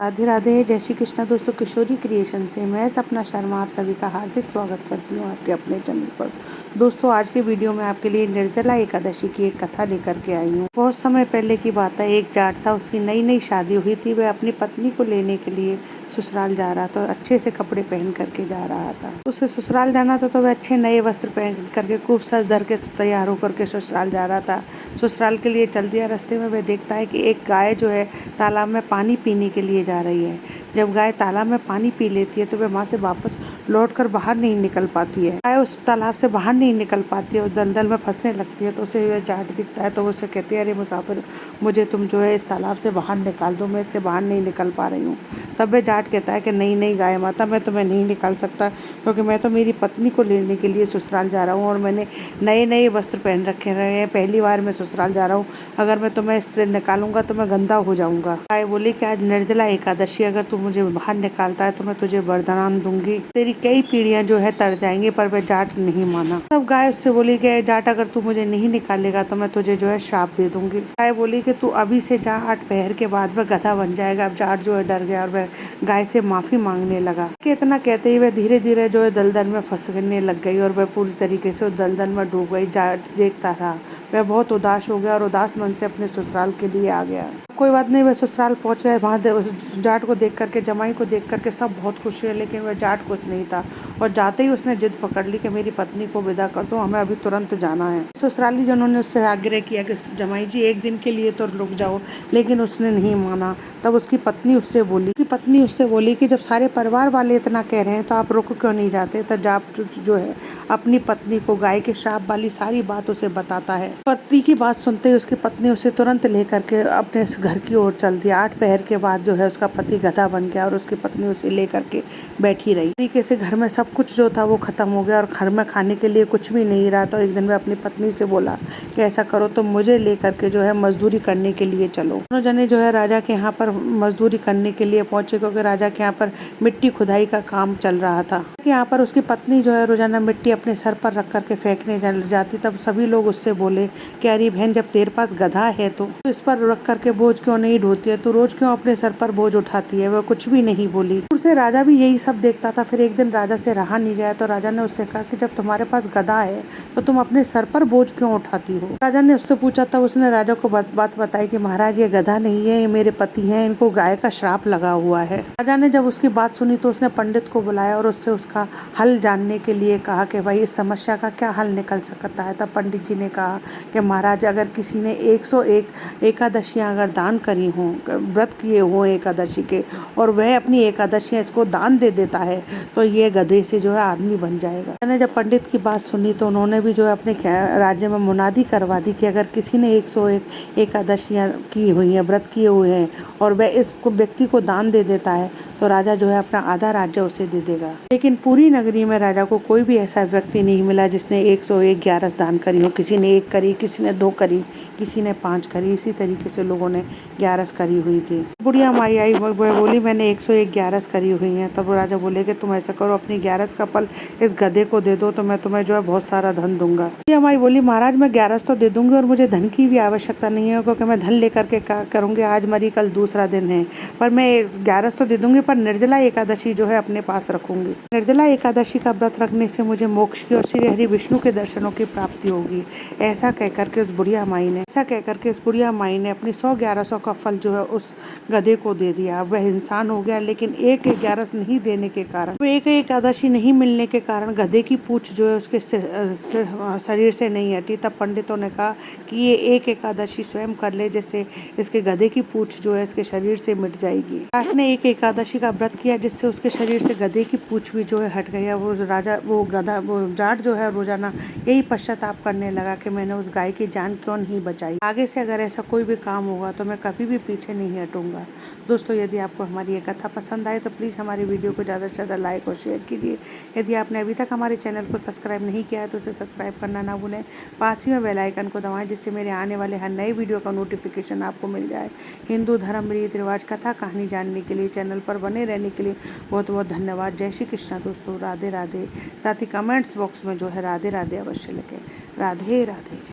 राधे राधे, जय श्री कृष्णा। दोस्तों, किशोरी क्रिएशन से मैं सपना शर्मा आप सभी का हार्दिक स्वागत करती हूँ आपके अपने चैनल पर। दोस्तों, आज के वीडियो में आपके लिए निर्जला एकादशी की एक कथा लेकर के आई हूँ। बहुत समय पहले की बात है। एक जाट था, उसकी नई नई शादी हुई थी। वह अपनी पत्नी को लेने के लिए ससुराल जा रहा था। अच्छे से कपड़े पहन करके जा रहा था। उसे ससुराल जाना था तो वह अच्छे नए वस्त्र पहन करके खूब सज धर के तैयार होकर के ससुराल जा रहा था। ससुराल के लिए चल दिया। रास्ते में वह देखता है कि एक गाय जो है तालाब में पानी पीने के लिए जा रही है। जब गाय तालाब में पानी पी लेती है तो वह वहाँ से वापस लौटकर बाहर नहीं निकल पाती है। गाय उस तालाब से बाहर नहीं निकल पाती है, उस दलदल में फंसने लगती है। तो उसे वह जाट दिखता है तो उसे कहती है, अरे मुसाफिर, मुझे तुम जो है इस तालाब से बाहर निकाल दो, मैं इससे बाहर नहीं निकल पा रही हूँ। तब वह जाट कहता है कि नहीं नहीं गाय माता, मैं तुम्हें नहीं निकाल सकता, क्योंकि मैं तो मेरी पत्नी को लेने के लिए ससुराल जा रहा हूँ और मैंने नए नए वस्त्र पहन रखे रहे हैं। पहली बार मैं ससुराल जा रहा हूँ, अगर मैं तुम्हें इससे निकालूंगा तो मैं गंदा हो जाऊंगा। गाय बोली कि आज निर्जला एकादशी, अगर तू मुझे बाहर निकालता है तो मैं तुझे वरदान दूंगी, तेरी कई पीढ़ियां जो है तर जाएंगी। पर वह जाट नहीं माना। तब गाय उससे बोली कि जाट, अगर तू मुझे नहीं निकालेगा तो मैं तुझे जो है श्राप दे दूंगी। गाय बोली कि तू अभी से जा, 8 पहर के बाद वह गधा बन जाएगा। अब जाट जो है डर गया और वह गाय से माफी मांगने लगा। कि इतना कहते ही वह धीरे धीरे जो है दलदल में फंसने लग गई और वह पूरी तरीके से उस दलदल में डूब गई। जाट देखता रहा। वह बहुत उदास हो गया और उदास मन से अपने ससुराल के लिए आ गया। कोई बात नहीं, वह ससुराल पहुंच गए। वहाँ जाट को देख करके, जमाई को देख करके सब बहुत खुश हुए, लेकिन वह जाट कुछ नहीं था। और जाते ही उसने जिद पकड़ ली कि मेरी पत्नी को विदा कर दो, हमें अभी तुरंत जाना है। ससुराली जनों ने उससे आग्रह किया कि जमाई जी, एक दिन के लिए तो रुक जाओ, लेकिन उसने नहीं माना। तब उसकी पत्नी उससे बोली कि जब सारे परिवार वाले इतना कह रहे हैं तो आप रुक क्यों नहीं जाते। तब जाट जो है अपनी पत्नी को गाय के श्राप वाली सारी बात उसे बताता है। पति की बात सुनते ही उसकी पत्नी उसे तुरंत लेकर के अपने घर की ओर चल दिया। 8 पहर के बाद जो है उसका पति गधा बन गया और उसकी पत्नी उसे लेकर के बैठी रही। तरीके से घर में सब कुछ जो था वो खत्म हो गया और घर में खाने के लिए कुछ भी नहीं रहा। तो एक दिन मैं अपनी पत्नी से बोला कि ऐसा करो, तो मुझे लेकर के जो है मजदूरी करने के लिए चलो। दोनों जने जो है राजा के यहाँ पर मजदूरी करने के लिए पहुंचे, क्योंकि राजा के यहाँ पर मिट्टी खुदाई का काम चल रहा था। यहाँ पर उसकी पत्नी जो है रोजाना मिट्टी अपने सर पर रख करके फेंकने जाती। तब सभी लोग उससे बोले कि अरे बहन, जब तेरे पास गधा है तो इस पर रख करके बोझ क्यों नहीं ढोती है, तो रोज क्यों अपने सर पर बोझ उठाती है। वह कुछ भी नहीं बोली। उसे राजा भी यही सब देखता था। फिर एक दिन राजा से रहा नहीं गया तो राजा ने उससे कहा कि जब तुम्हारे पास गधा है तो तुम अपने सर पर बोझ क्यों उठाती हो। राजा ने उससे पूछा, तब उसने राजा को बात बताई कि महाराज, ये गधा नहीं है, ये मेरे पति हैं, इनको गाय का श्राप लगा हुआ है। राजा ने जब उसकी बात सुनी तो उसने पंडित को बुलाया और उससे उसका हल जानने के लिए कहा कि भाई इस समस्या का क्या हल निकल सकता है। तब पंडित जी ने कहा कि महाराज, अगर किसी ने 101 एकादशियां अगर दान करी हों, व्रत किए हों एकादशी के, और वह अपनी एकादशियां इसको दान दे देता है तो ये गधे से जो है आदमी बन जाएगा। मैंने जब पंडित की बात सुनी तो उन्होंने भी जो है अपने राज्य में मुनादी करवा दी कि अगर किसी ने 101 एकादशियां की हुई हैं, व्रत किए हुए हैं, और वह इस व्यक्ति को दान दे देता है तो राजा जो है अपना आधा राज्य उसे दे देगा। लेकिन पूरी नगरी में राजा को कोई भी ऐसा व्यक्ति नहीं मिला जिसने 101 ग्यारस दान करी हो। किसी ने 1 करी, किसी ने 2 करी, किसी ने 5 करी। इसी तरीके से लोगों ने ग्यारस करी हुई थी। बुढ़िया माई आई, वो बोली मैंने 101 ग्यारस करी हुई है। तब राजा बोले कि तुम ऐसा करो, अपनी ग्यारस का फल इस गधे को दे दो तो मैं तुम्हें जो है बहुत सारा धन दूंगा। बुढ़िया माई बोली, महाराज मैं ग्यारस तो दे दूंगी और मुझे धन की भी आवश्यकता नहीं है, क्योंकि मैं धन लेकर के क्या करूंगी, आज मरी कल दूसरा दिन है। पर मैं ग्यारस तो दे दूंगी, पर निर्जला एकादशी जो है अपने पास रखूंगी। निर्जला एकादशी का व्रत रखने से मुझे मोक्ष की और श्री हरि विष्णु के दर्शनों की प्राप्ति होगी। ऐसा कहकर के उस बुढ़िया माई ने अपनी 100 ग्यारसों का फल जो है उस गधे को दे दिया। वह इंसान हो गया, लेकिन एक ग्यारस नहीं देने के कारण, एक एकादशी नहीं मिलने के कारण गधे की पूंछ जो है उसके शरीर से नहीं हटी। तब पंडितों ने कहा कि ये एक एकादशी स्वयं कर ले, जैसे इसके गधे की पूंछ जो है इसके शरीर से मिट जाएगी। जाट ने एक एकादशी का व्रत किया, जिससे उसके शरीर से गधे की पूंछ भी जो है हट गया। वो जाट जो है रोजाना यही पश्चाताप करने लगा कि मैंने उस गाय की जान क्यों नहीं बचाई। आगे से अगर ऐसा कोई भी काम होगा तो मैं कभी भी पीछे नहीं हटूंगा। दोस्तों, यदि आपको हमारी ये कथा पसंद आए तो प्लीज़ हमारी वीडियो को ज़्यादा से ज़्यादा लाइक और शेयर कीजिए। यदि आपने अभी तक हमारे चैनल को सब्सक्राइब नहीं किया है तो उसे सब्सक्राइब करना ना भूलें। पास ही में बेल आइकन को दबाएं, जिससे मेरे आने वाले हर नए वीडियो का नोटिफिकेशन आपको मिल जाए। हिंदू धर्म, रीति रिवाज, कथा कहानी जानने के लिए चैनल पर बने रहने के लिए बहुत बहुत धन्यवाद। जय श्री कृष्णा दोस्तों, राधे राधे। साथ ही कमेंट्स बॉक्स में जो है राधे राधे अवश्य लिखें। राधे राधे।